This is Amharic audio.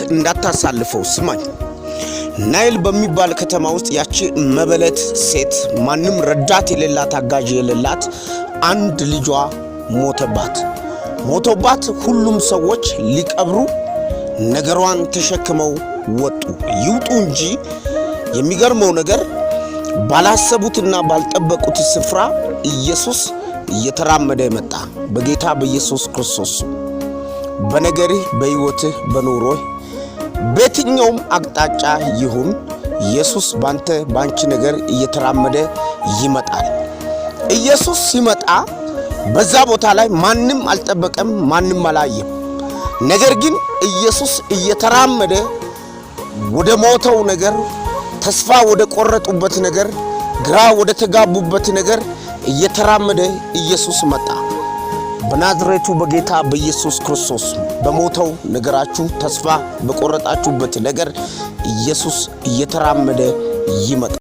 እንዳታሳልፈው ስማኝ። ናይል በሚባል ከተማ ውስጥ ያቺ መበለት ሴት ማንም ረዳት የሌላት አጋዥ የሌላት አንድ ልጇ ሞቶባት ሁሉም ሰዎች ሊቀብሩ ነገሯን ተሸክመው ወጡ። ይውጡ እንጂ የሚገርመው ነገር ባላሰቡትና ባልጠበቁት ስፍራ ኢየሱስ እየተራመደ መጣ። በጌታ በኢየሱስ ክርስቶስ በነገርህ በሕይወትህ በኑሮህ በየትኛውም አቅጣጫ ይሁን ኢየሱስ ባንቺ ነገር እየተራመደ ይመጣል። ኢየሱስ ሲመጣ በዛ ቦታ ላይ ማንም አልጠበቀም፣ ማንም አላየም። ነገር ግን ኢየሱስ እየተራመደ ወደ ሞተው ነገር፣ ተስፋ ወደ ቆረጡበት ነገር፣ ግራ ወደ ተጋቡበት ነገር እየተራመደ ኢየሱስ መጣ። በናዝሬቱ በጌታ በኢየሱስ ክርስቶስ በሞተው ነገራችሁ ተስፋ በቆረጣችሁበት ነገር ኢየሱስ እየተራመደ ይመጣ።